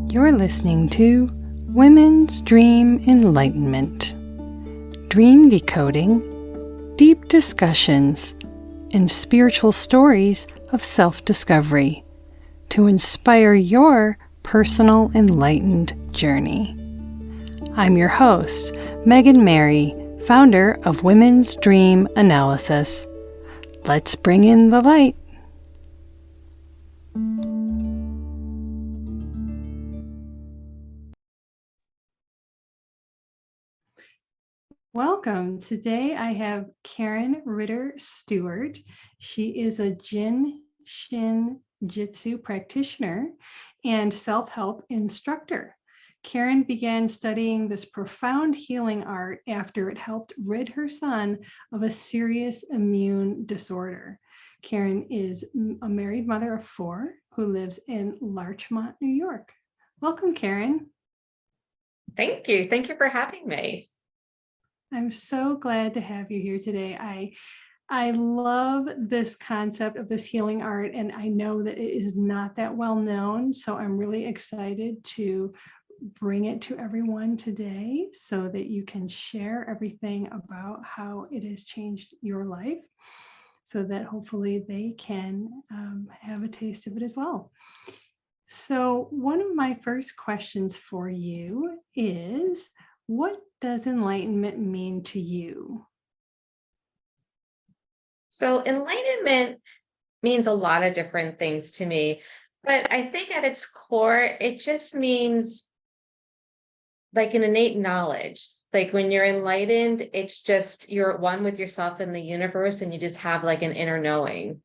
You're listening to Women's Dream Enlightenment, dream decoding, deep discussions, and spiritual stories of self-discovery to inspire your personal enlightened journey. I'm your host, Megan Mary, founder of Women's Dream Analysis. Let's bring in the light. Welcome. Today I have Karen Ridder Stuart. She is a Jin Shin Jyutsu practitioner and self-help instructor. Karen began studying this profound healing art after it helped rid her son of a serious immune disorder. Karen is a married mother of 4 who lives in Larchmont, New York. Welcome, Karen. Thank you. Thank you for having me. I'm so glad to have you here today. I love this concept of this healing art, and I know that it is not that well known, so I'm really excited to bring it to everyone today so that you can share everything about how it has changed your life, so that hopefully they can have a taste of it as well. So one of my first questions for you is, what does enlightenment mean to you? So enlightenment means a lot of different things to me, but I think at its core, it just means like an innate knowledge. Like when you're enlightened, it's just you're at one with yourself and the universe, and you just have like an inner knowing.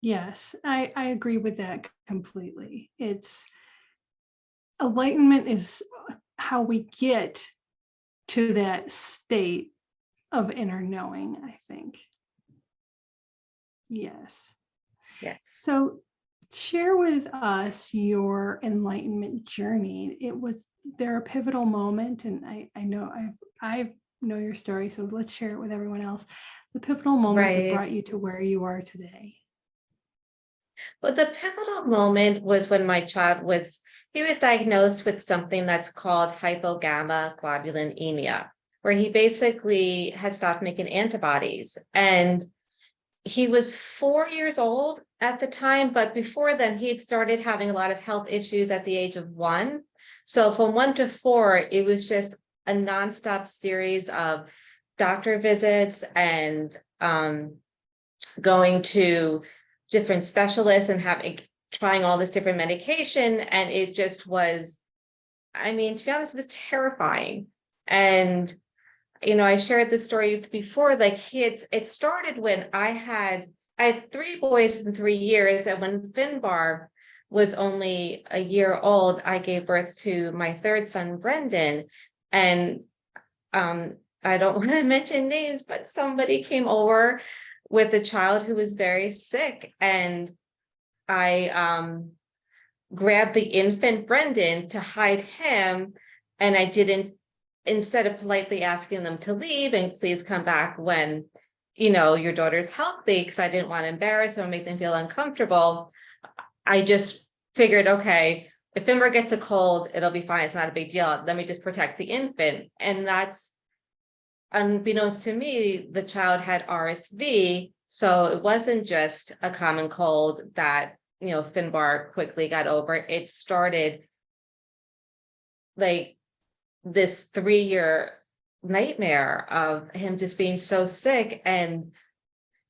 Yes, I agree with that completely. Enlightenment is how we get to that state of inner knowing, I think. Yes. Yes. So share with us your enlightenment journey. Was there a pivotal moment? And I know I know your story, so let's share it with everyone else. The pivotal moment that brought you to where you are today. Well, the pivotal moment was when my child was diagnosed with something that's called hypogammaglobulinemia, where he basically had stopped making antibodies. And he was 4 years old at the time, but before then he had started having a lot of health issues at the age of 1. So from 1 to 4, it was just a nonstop series of doctor visits and going to different specialists and trying all this different medication. And it just was, I mean, to be honest, it was terrifying. And I shared this story before, like it started when I had 3 boys in 3 years. And when Finbar was only a year old, I gave birth to my 3rd son, Brendan. And I don't want to mention names, but somebody came over with a child who was very sick. And I grabbed the infant Brendan to hide him. And I didn't, instead of politely asking them to leave and please come back when, your daughter's healthy, because I didn't want to embarrass them or make them feel uncomfortable, I just figured, okay, if Finbar gets a cold, it'll be fine. It's not a big deal. Let me just protect the infant. And that's, unbeknownst to me, the child had RSV. So it wasn't just a common cold that, Finbar quickly got over. It started like this 3-year nightmare of him just being so sick. And,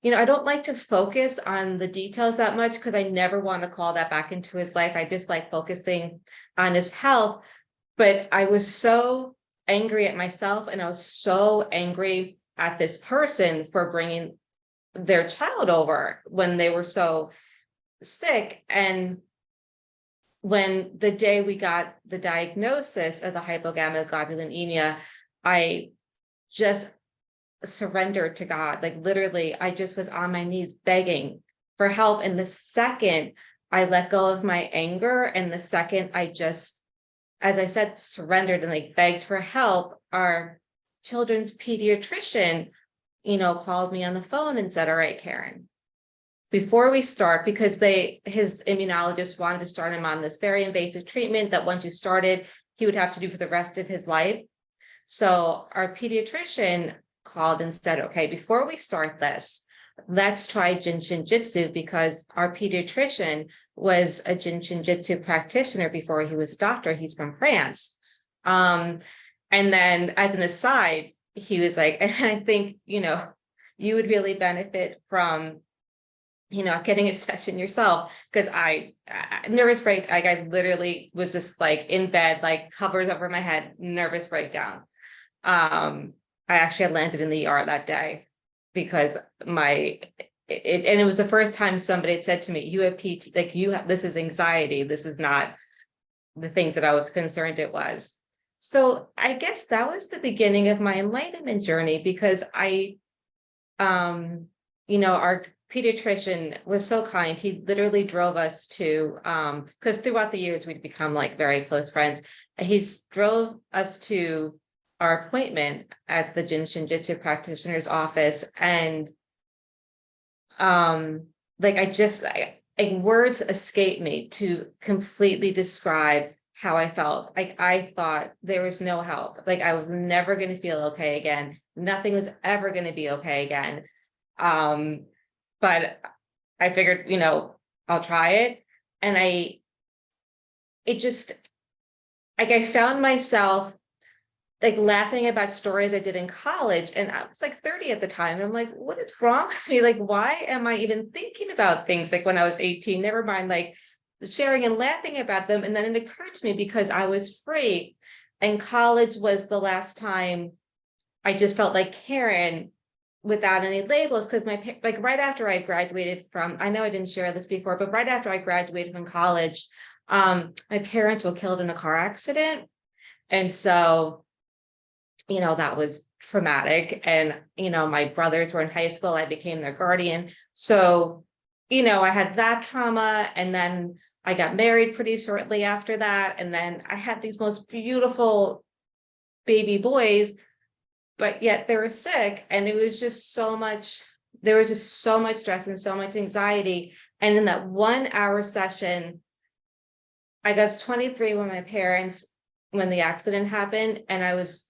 I don't like to focus on the details that much because I never want to call that back into his life. I just like focusing on his health. But I was so angry at myself, and I was so angry at this person for bringing their child over when they were so sick. And when the day we got the diagnosis of the hypogammaglobulinemia, I just surrendered to God. Like literally, I just was on my knees begging for help. And the second I let go of my anger, and the second I just, as I said, surrendered and like begged for help, our children's pediatrician, called me on the phone and said, "All right, Karen, before we start, because his immunologist wanted to start him on this very invasive treatment that once you started, he would have to do for the rest of his life. So our pediatrician called and said, okay, before we start this, let's try Jin Shin Jyutsu, because our pediatrician was a Jin Shin Jyutsu practitioner before he was a doctor. He's from France. And then as an aside, he was like, and I think, you would really benefit from, getting a session yourself. Because I nervous break, like I literally was just like in bed, like covers over my head, nervous breakdown. I actually had landed in the ER that day because it was the first time somebody had said to me, you have PT, like this is anxiety. This is not the things that I was concerned it was. So I guess that was the beginning of my enlightenment journey, because our pediatrician was so kind. He literally drove us to, because throughout the years we'd become like very close friends. He drove us to our appointment at the Jin Shin Jyutsu practitioner's office. And words escape me to completely describe how I felt. Like I thought there was no help. Like I was never going to feel okay again. Nothing was ever going to be okay again. But I figured, I'll try it. And I found myself like laughing about stories I did in college. And I was like 30 at the time. I'm like, what is wrong with me? Like, why am I even thinking about things like when I was 18? Never mind like sharing and laughing about them. And then it occurred to me, because I was free and college was the last time I just felt like Karen without any labels. Because right after I graduated from, I know I didn't share this before, but right after I graduated from college, my parents were killed in a car accident. And so, that was traumatic. And, my brothers were in high school. I became their guardian. So, I had that trauma. And then I got married pretty shortly after that. And then I had these most beautiful baby boys, but yet they were sick. And it was just there was just so much stress and so much anxiety. And in that 1 hour session, I was 23 when the accident happened. And I was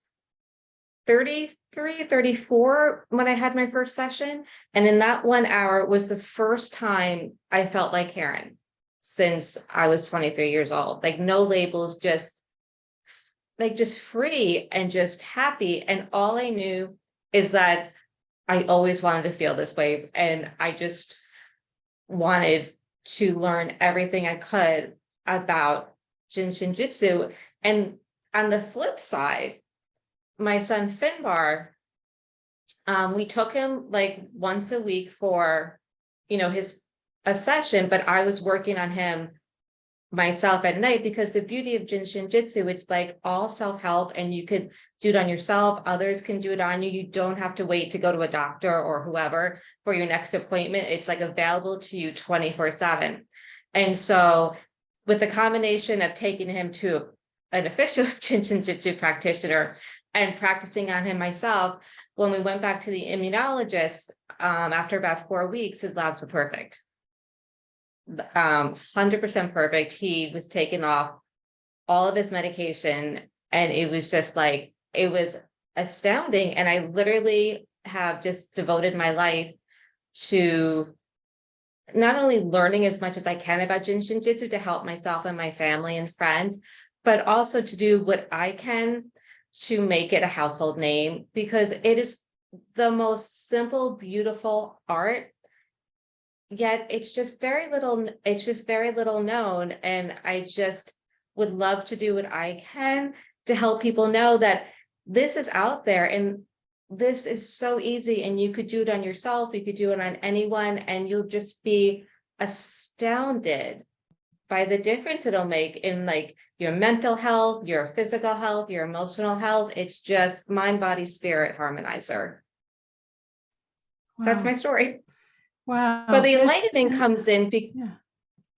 33, 34 when I had my first session. And in that 1 hour was the first time I felt like Karen since I was 23 years old. Like no labels, just free and just happy. And all I knew is that I always wanted to feel this way. And I just wanted to learn everything I could about Jin Shin Jyutsu. And on the flip side, my son Finbar, we took him like once a week for, a session, but I was working on him myself at night, because the beauty of Jin Shin Jyutsu, it's like all self-help, and you could do it on yourself. Others can do it on you. You don't have to wait to go to a doctor or whoever for your next appointment. It's like available to you 24/7. And so with the combination of taking him to an official Jin Shin Jyutsu practitioner and practicing on him myself, when we went back to the immunologist, after about 4 weeks, his labs were perfect. 100% perfect. He was taking off all of his medication, and it was just like, it was astounding. And I literally have just devoted my life to not only learning as much as I can about Jin Shin Jyutsu to help myself and my family and friends, but also to do what I can to make it a household name, because it is the most simple, beautiful art. Yet it's just very little known. And I just would love to do what I can to help people know that this is out there and this is so easy, and you could do it on yourself. You could do it on anyone, and you'll just be astounded by the difference it'll make in like your mental health, your physical health, your emotional health. It's just mind, body, spirit harmonizer. So that's my story. Wow. But the enlightenment comes in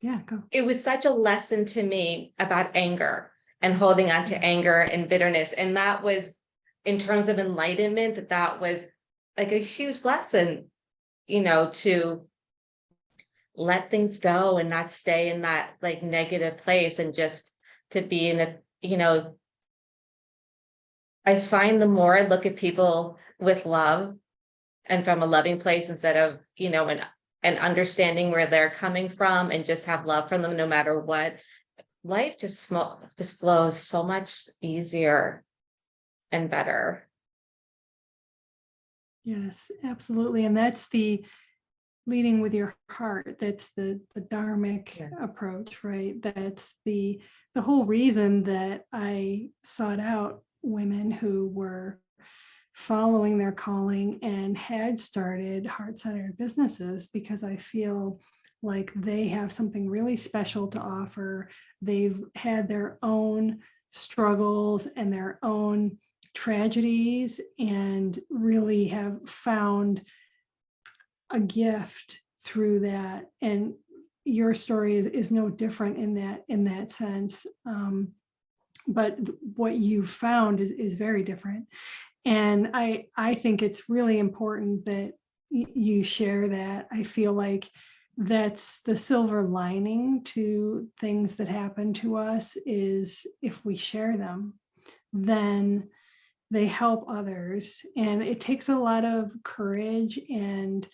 go. It was such a lesson to me about anger and holding on to anger and bitterness. And that was, in terms of enlightenment, that was like a huge lesson, to let things go and not stay in that like negative place, and just to be in a, I find the more I look at people with love and from a loving place, instead of, and understanding where they're coming from, and just have love for them no matter what, life just flows so much easier and better. Yes, absolutely. And that's the leading with your heart. That's the dharmic Yeah. approach, right? That's the whole reason that I sought out women who were following their calling and had started heart-centered businesses, because I feel like they have something really special to offer. They've had their own struggles and their own tragedies, and really have found a gift through that. And your story is no different in that sense. But what you found is very different. And I think it's really important that you share that. I feel like that's the silver lining to things that happen to us, is if we share them, then they help others. And it takes a lot of courage and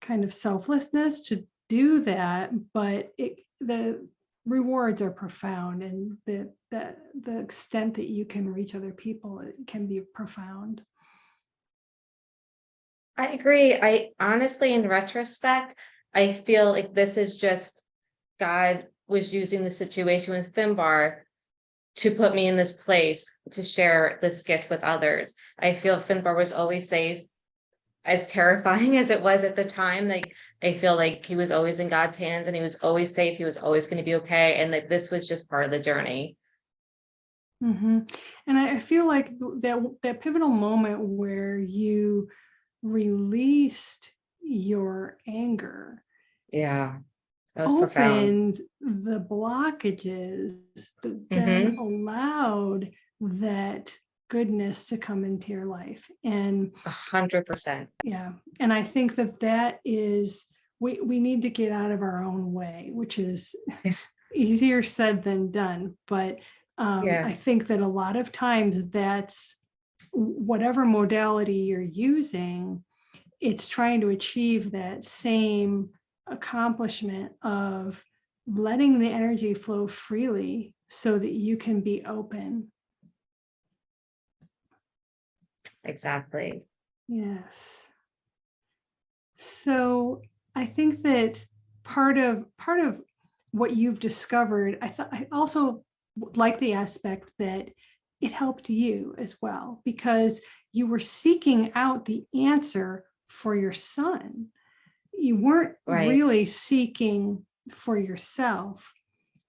kind of selflessness to do that, but the rewards are profound, and the extent that you can reach other people, it can be profound. I agree. I honestly, in retrospect, I feel like this is just God was using the situation with Finbar to put me in this place to share this gift with others. I feel Finbar was always safe, as terrifying as it was at the time. Like, I feel like he was always in God's hands, and he was always safe. He was always going to be okay. And that this was just part of the journey. Mm-hmm. And I feel like that pivotal moment where you released your anger Yeah, that was profound. opened the blockages that then Mm-hmm. allowed that goodness to come into your life. And 100%. yeah, and I think that is, we need to get out of our own way, which is easier said than done. But I Yes, think that a lot of times, that's whatever modality you're using, it's trying to achieve that same accomplishment of letting the energy flow freely so that you can be open. exactly. Yes. So I think that part of what you've discovered, I also like the aspect that it helped you as well, because you were seeking out the answer for your son. You weren't Right. really seeking for yourself,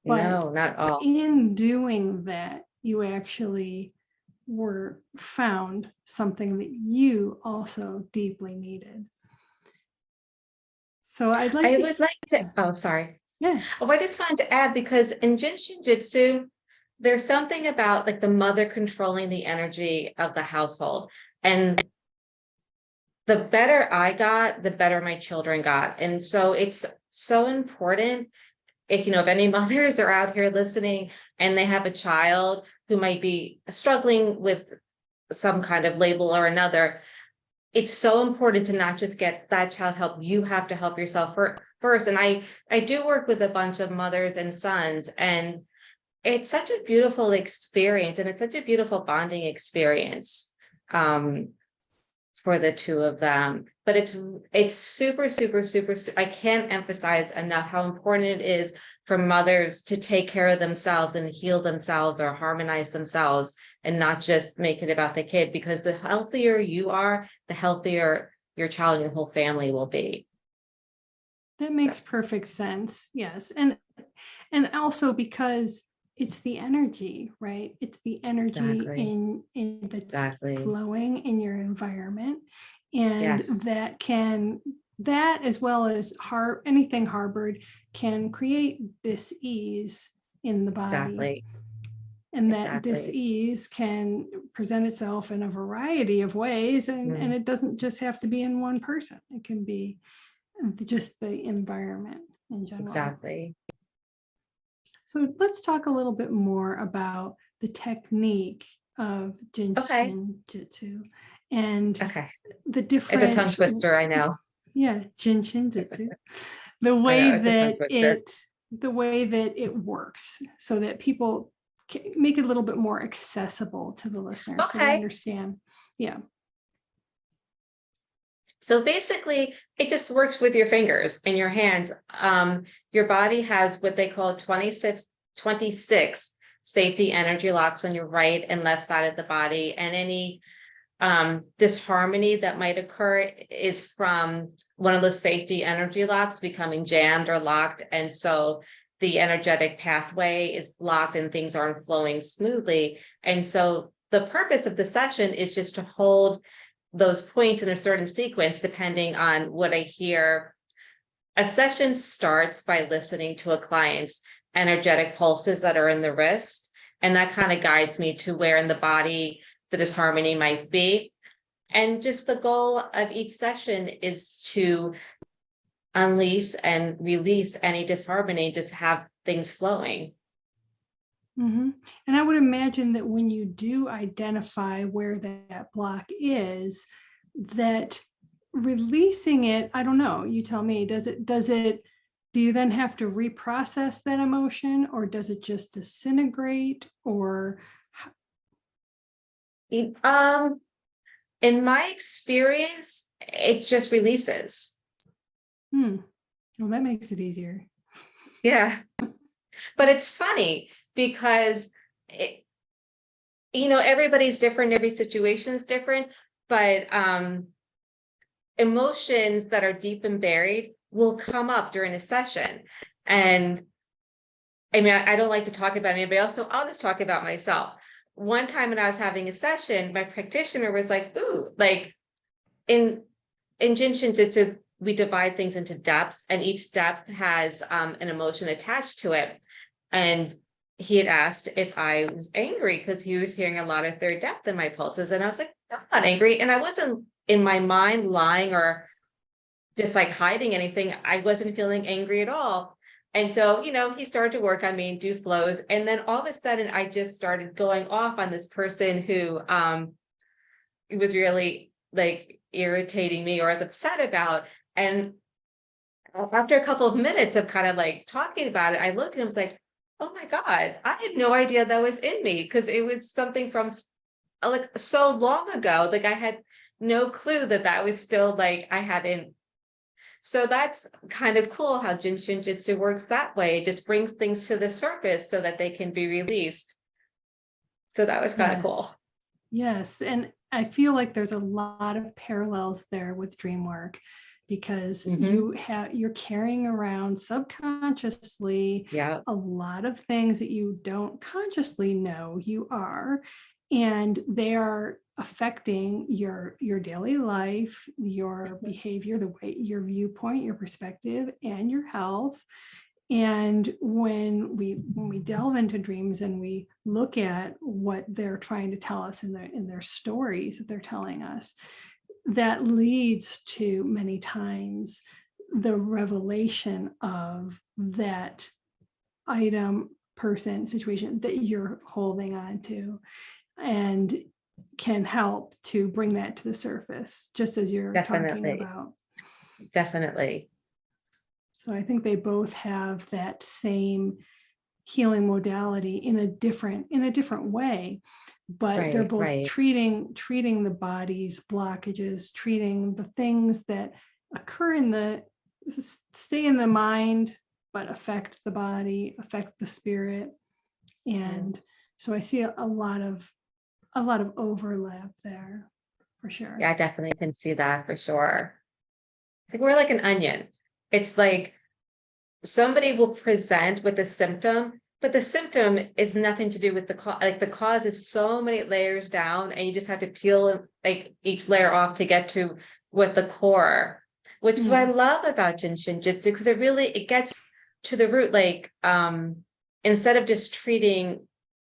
but No, not all. in doing that, you actually were found something that you also deeply needed. So I'd like I to, would like to, oh, sorry. yeah. Oh, I just wanted to add, because in Jin Shin Jyutsu, there's something about like the mother controlling the energy of the household. And the better I got, the better my children got. And so it's so important, if any mothers are out here listening and they have a child who might be struggling with some kind of label or another, it's so important to not just get that child help. You have to help yourself first. And I do work with a bunch of mothers and sons, and it's such a beautiful experience, and it's such a beautiful bonding experience for the two of them. But it's super, super, super, I can't emphasize enough how important it is for mothers to take care of themselves and heal themselves or harmonize themselves, and not just make it about the kid, because the healthier you are, the healthier your child and your whole family will be. That So makes perfect sense. Yes. And also because it's the energy, right? It's the energy exactly, in that's exactly. flowing in your environment. And Yes, that as well as anything harbored can create dis-ease in the body. exactly, And that exactly. dis-ease can present itself in a variety of ways. And Mm. it doesn't just have to be in one person. It can be just the environment. in general. Exactly. So let's talk a little bit more about the technique of Jin Okay. Shin Jyutsu and Okay. the It's a tongue different, twister, I know. yeah, Jin Shin Jyutsu, the I know way it's a tongue that twister. it works, so that people can make it a little bit more accessible to the listeners, so they Okay. understand. Yeah. So basically, it just works with your fingers and your hands. Your body has what they call 26 safety energy locks on your right and left side of the body. And any disharmony that might occur is from one of those safety energy locks becoming jammed or locked. And so the energetic pathway is blocked and things aren't flowing smoothly. And so the purpose of the session is just to hold those points in a certain sequence, depending on what I hear. A session starts by listening to a client's energetic pulses that are in the wrist. And that kind of guides me to where in the body the disharmony might be. And just the goal of each session is to unleash and release any disharmony, just have things flowing. And I would imagine that when you do identify where that block is, that releasing it, I don't know, you tell me, do you then have to reprocess that emotion, or does it just disintegrate, or? In my experience, it just releases. Well, that makes it easier. Yeah. But it's funny because everybody's different, every situation is different, but emotions that are deep and buried will come up during a session. And I mean, I don't like to talk about anybody else, so I'll just talk about myself. One time when I was having a session, my practitioner was like, ooh, like in Jin Shin Jyutsu, we divide things into depths, and each depth has an emotion attached to it. And he had asked if I was angry because he was hearing a lot of third depth in my pulses. And I was like, I'm not angry. And I wasn't in my mind lying or just like hiding anything. I wasn't feeling angry at all. And so, he started to work on me and do flows. And then all of a sudden, I just started going off on this person who was really like irritating me or I was upset about. And after a couple of minutes of kind of like talking about it, I looked and I was like, oh my God, I had no idea that was in me, because it was something from like so long ago. Like I had no clue that was still like I hadn't. So that's kind of cool how Jin Shin Jyutsu works that way. It just brings things to the surface so that they can be released. So that was kind of cool. Yes. And I feel like there's a lot of parallels there with dream work, because you're carrying around subconsciously a lot of things that you don't consciously know you are, and they are affecting your daily life, your behavior, the way, your viewpoint, your perspective, and your health. And when we delve into dreams and we look at what they're trying to tell us in their stories that they're telling us, that leads to many times the revelation of that item, person, situation that you're holding on to, and can help to bring that to the surface, just as you're talking about. Definitely. So I think they both have that same healing modality in a different way, but they're both treating the body's blockages, treating the things that occur stay in the mind, but affect the body, affect the spirit. And so I see a lot of overlap there, for sure. Yeah, I definitely can see that for sure. It's like we're like an onion. It's like somebody will present with a symptom, but the symptom is nothing to do with the cause. Like the cause is so many layers down, and you just have to peel like each layer off to get to what the core, which is what I love about Jin Shin Jyutsu, because it gets to the root. Like instead of just treating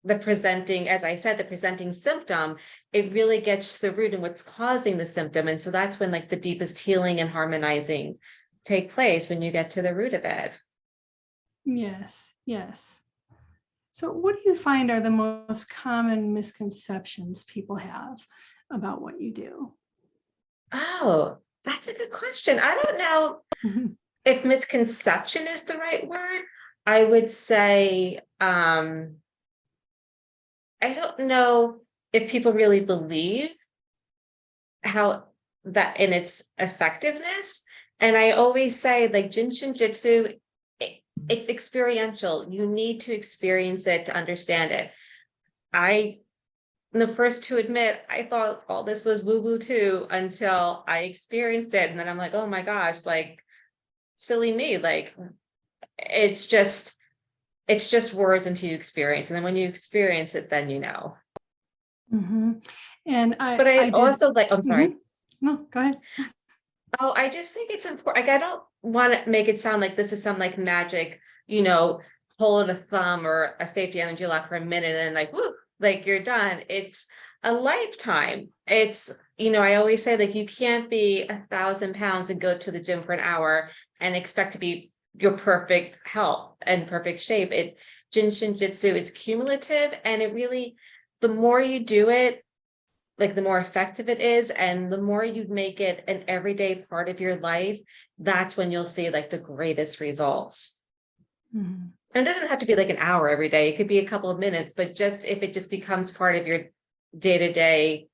the presenting symptom, it really gets to the root and what's causing the symptom. And so that's when like the deepest healing and harmonizing take place, when you get to the root of it. Yes, yes. So what do you find are the most common misconceptions people have about what you do? Oh, that's a good question. I don't know Mhm. if misconception is the right word. I would say, I don't know if people really believe how that in its effectiveness. And I always say, like Jin Shin Jyutsu, it's experiential. You need to experience it to understand it. I am the first to admit I thought all this was woo-woo too until I experienced it. And then I'm like, oh my gosh, like silly me. Like it's just it's just words until you experience. And then when you experience it, then you know. Mhm. And But I I did. also like, I'm sorry. Mhm. No, go ahead. Oh, I just think it's important. Like, I don't want to make it sound like this is some like magic, hold a thumb or a safety energy lock for a minute and like, woo, like you're done. It's a lifetime. I always say like you can't be 1,000 pounds and go to the gym for an hour and expect to be your perfect health and perfect shape. Jin Shin Jyutsu, it's cumulative and it really, the more you do it, like the more effective it is and the more you make it an everyday part of your life, that's when you'll see like the greatest results. Mhm. And it doesn't have to be like an hour every day, it could be a couple of minutes, but just if it just becomes part of your day-to-day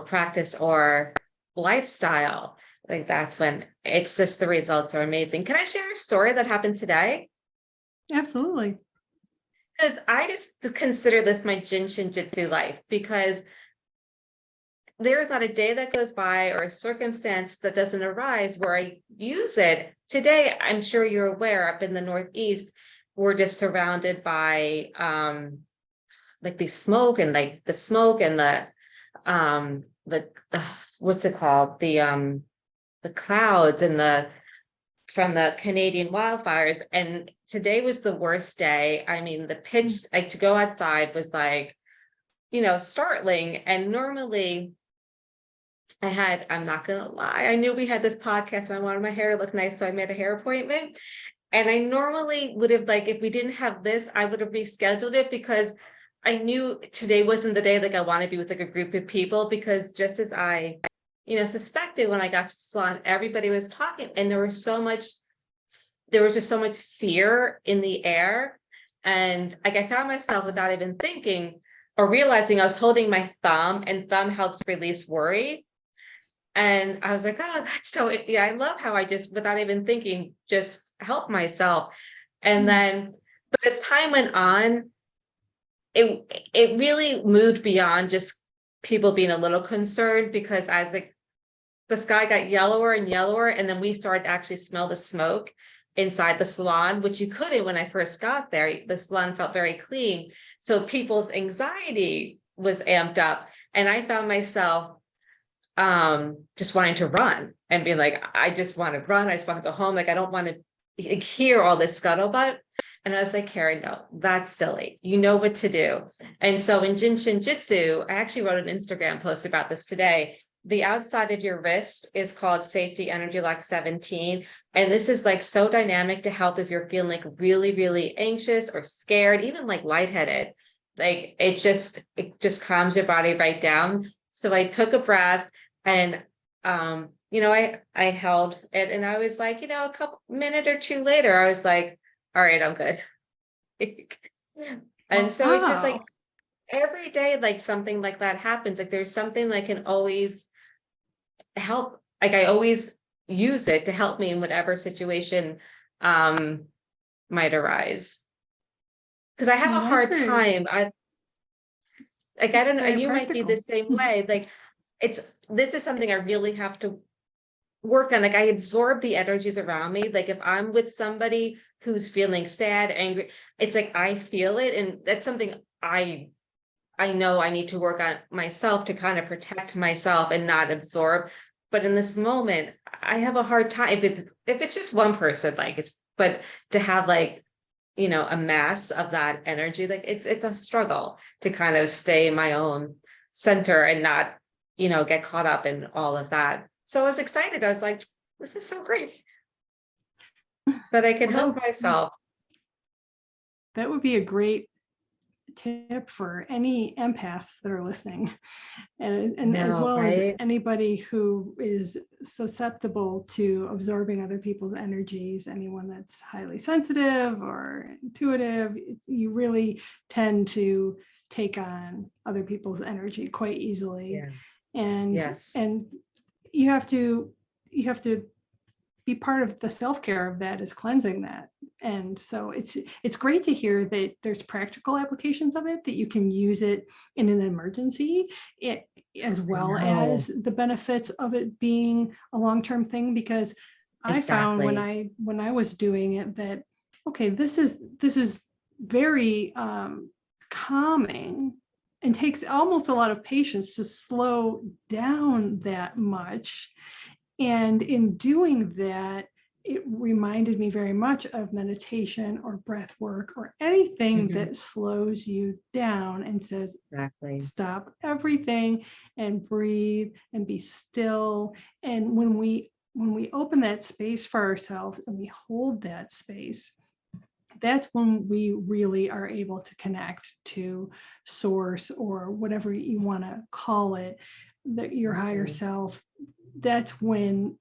practice or lifestyle, like that's when it's just the results are amazing. Can I share a story that happened today? Absolutely. Because I just consider this my Jinshin Jyutsu life, because there is not a day that goes by or a circumstance that doesn't arise where I use it. Today, I'm sure you're aware, up in the Northeast, we're just surrounded by like the smoke and the what's it called? The clouds and the from the Canadian wildfires. And today was the worst day. I mean, the pitch like to go outside was like, startling. And normally I'm not gonna lie, I knew we had this podcast and I wanted my hair to look nice, so I made a hair appointment. And I normally would have, like, if we didn't have this, I would have rescheduled it because I knew today wasn't the day like I want to be with like a group of people, because just as I, suspected when I got to the salon, everybody was talking and there was just so much fear in the air. And like I found myself without even thinking or realizing I was holding my thumb, and thumb helps release worry. And I was like, oh, that's so, yeah, I love how I just, without even thinking, just help myself. And Mhm. then, but as time went on, it really moved beyond just people being a little concerned, because as the sky got yellower and yellower, and then we started to actually smell the smoke inside the salon, which you couldn't when I first got there. The salon felt very clean. So people's anxiety was amped up. And I found myself just wanting to run and be like, I just want to run, I just want to go home, like I don't want to hear all this scuttlebutt. And I was like, Karen, no, that's silly, you know what to do. And so in Jinshin Jyutsu, I actually wrote an Instagram post about this today. The outside of your wrist is called Safety Energy Lock 17. And this is like so dynamic to help if you're feeling like really, really anxious or scared, even like lightheaded. Like it just calms your body right down. So I took a breath and I held it, and I was like, a couple minute or two later, I was like, all right, I'm good. And so it's just like Wow. every day, like something like that happens. Like there's something that can always help. Like I always use it to help me in whatever situation um might arise. Because I have Well, a that's hard very, time. I don't know, very you might be the practical. same way. Like this is something I really have to work on. Like I absorb the energies around me. Like if I'm with somebody who's feeling sad, angry, it's like I feel it. And that's something I know I need to work on myself to kind of protect myself and not absorb. But in this moment, I have a hard time if it's just one person, like but to have like, a mass of that energy, like it's a struggle to kind of stay in my own center and not, get caught up in all of that. So I was excited. I was like, this is so great. that I can Well, help myself. that would be a great tip for any empaths that are listening, and as No, well as right? anybody who is susceptible to absorbing other people's energies. Anyone that's highly sensitive or intuitive, you really tend to take on other people's energy quite easily, Yeah. and Yes. and you have to you have to be part of the self-care of that is cleansing that. And so it's great to hear that there's practical applications of it, that you can use it in an emergency, it, as I well know. as the benefits of it being a long-term thing. Because I found when Exactly. I was doing it that, okay, this is very calming, and takes almost a lot of patience to slow down that much. And in doing that, it reminded me very much of meditation or breath work or anything Mhm. that slows you down and says, Exactly. stop everything and breathe and be still. And when we open that space for ourselves and we hold that space, that's when we really are able to connect to source, or whatever you want to call it, that your higher Exactly. self. That's when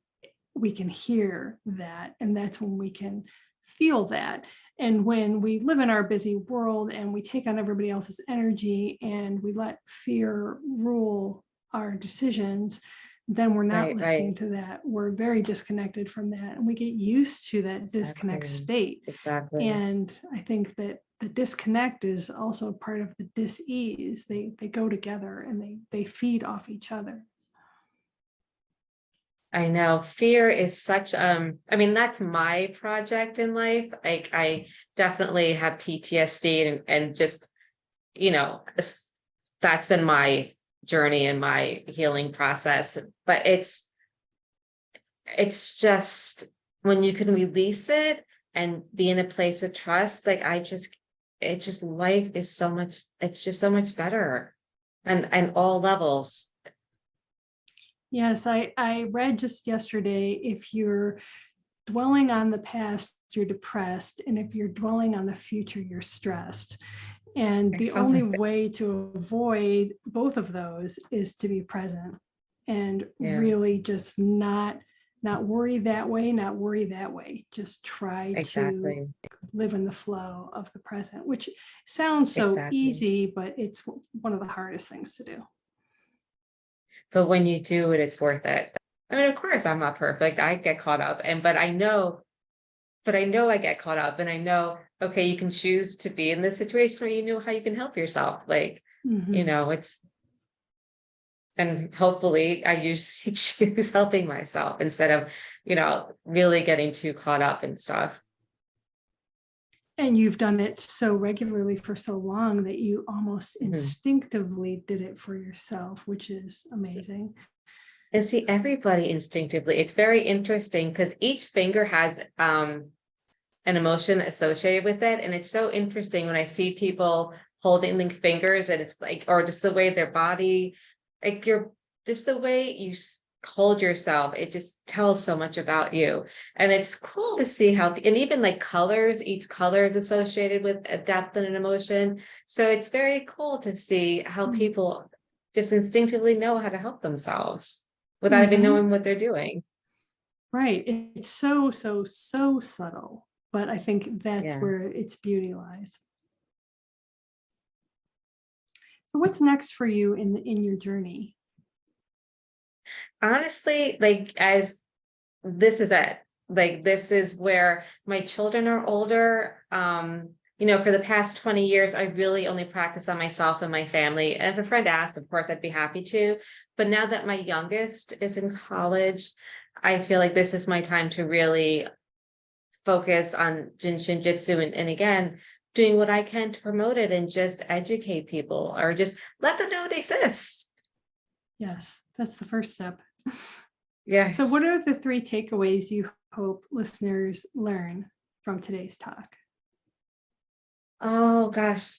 we can hear that, and that's when we can feel that. And when we live in our busy world and we take on everybody else's energy and we let fear rule our decisions, then we're not Right, listening right. to that. We're very disconnected from that, and we get used to that disconnect Exactly. state. Exactly. And I think that the disconnect is also part of the dis-ease. They go together, and they feed off each other. I know fear is such I mean that's my project in life. Like I definitely have PTSD and just, you know, that's been my journey and my healing process. But it's just when you can release it and be in a place of trust, like it just life is so much, it's just so much better and all levels. Yes, I read just yesterday, if you're dwelling on the past, you're depressed. And if you're dwelling on the future, you're stressed. And It the sounds only like way to avoid both of those is to be present and yeah, really just not worry that way, not worry that way. Just try to exactly. live in the flow of the present, which sounds so Exactly. easy, but it's one of the hardest things to do. But when you do it, it's worth it. I mean, of course, I'm not perfect. I get caught up, but I know I get caught up, and I know, okay, you can choose to be in this situation, or you know how you can help yourself. Like, you Mhm. know, and hopefully I usually choose helping myself instead of, really getting too caught up in stuff. And you've done it so regularly for so long that you almost Mhm. instinctively did it for yourself, which is amazing. And see, everybody instinctively, it's very interesting because each finger has an emotion associated with it. And it's so interesting when I see people holding the fingers and it's like, or just the way their body, like just the way hold yourself, it just tells so much about you. And it's cool to see how, and even like colors, each color is associated with a depth and an emotion. So it's very cool to see how people just instinctively know how to help themselves without even Mm-hmm. knowing what they're doing. Right. It's so, so, so subtle, but I think that's Yeah. where its beauty lies. So what's next for you in your journey? Honestly, like as this is it. Like this is where my children are older. For the past 20 years, I really only practiced on myself and my family. And if a friend asked, of course, I'd be happy to. But now that my youngest is in college, I feel like this is my time to really focus on Jin Shin Jyutsu and again, doing what I can to promote it and just educate people or just let them know it exists. Yes, that's the first step. So what Yes. are the three takeaways you hope listeners learn from today's talk? Oh gosh.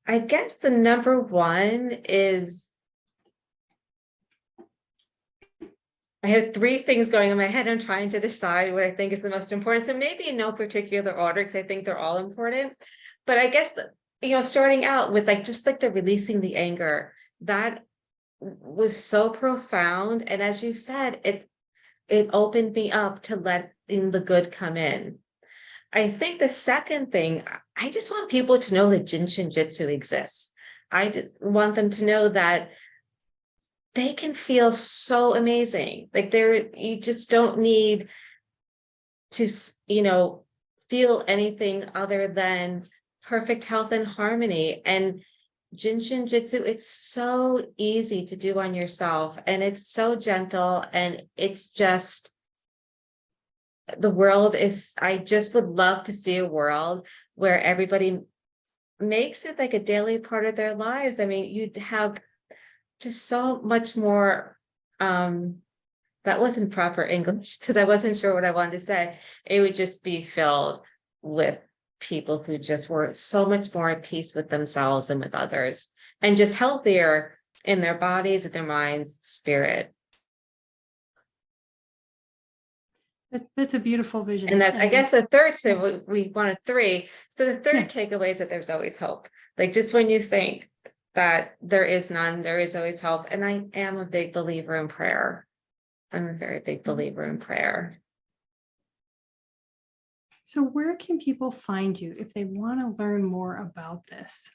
I guess the number one is I have three things going in my head. I'm trying to decide what I think is the most important. So maybe in no particular order, because I think they're all important. But I guess, starting out with like, just like the releasing the anger, that was so profound. And as you said, it opened me up to letting the good come in. I think the second thing, I just want people to know that Jin Shin Jyutsu exists. Want them to know that they can feel so amazing. Like you just don't need to, feel anything other than perfect health and harmony. And Jin Shin Jyutsu, it's so easy to do on yourself, and it's so gentle, and it's just, the world is, I just would love to see a world where everybody makes it like a daily part of their lives. I mean, you'd have just so much more, that wasn't proper English because I wasn't sure what I wanted to say. It would just be filled with people who just were so much more at peace with themselves and with others, and just healthier in their bodies, in their minds, spirit. That's a beautiful vision. And that, I guess, the third, so we wanted three. So the third Yeah. takeaway is that there's always hope. Like, just when you think that there is none, there is always hope. And I am a big believer in prayer. I'm a very big believer in prayer. So where can people find you if they want to learn more about this?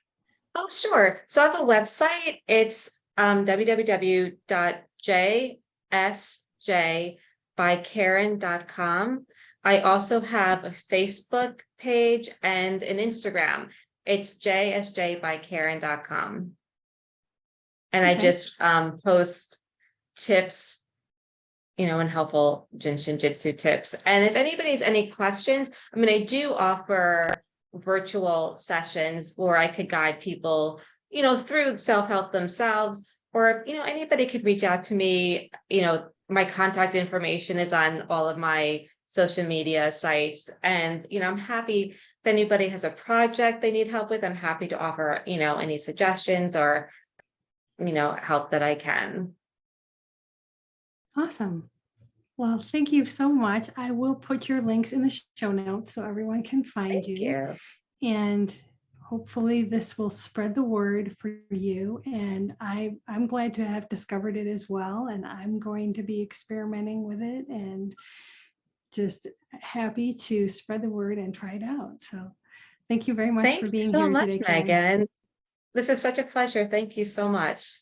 Oh, sure. So I have a website. It's www.jsjbykaren.com. I also have a Facebook page and an Instagram. It's jsjbykaren.com. And I just post tips, and helpful Jin Shin Jyutsu tips. And if anybody has any questions, I mean, I do offer virtual sessions where I could guide people, through self-help themselves, or, anybody could reach out to me. My contact information is on all of my social media sites. And, I'm happy if anybody has a project they need help with, I'm happy to offer, any suggestions or, help that I can. Awesome. Well, thank you so much. I will put your links in the show notes so everyone can find Thank you. you. And hopefully this will spread the word for you. And I'm glad to have discovered it as well. And I'm going to be experimenting with it, and just happy to spread the word and try it out. So thank you very much for Thank you being so here much, today, Karen. Megan. This is such a pleasure. Thank you so much.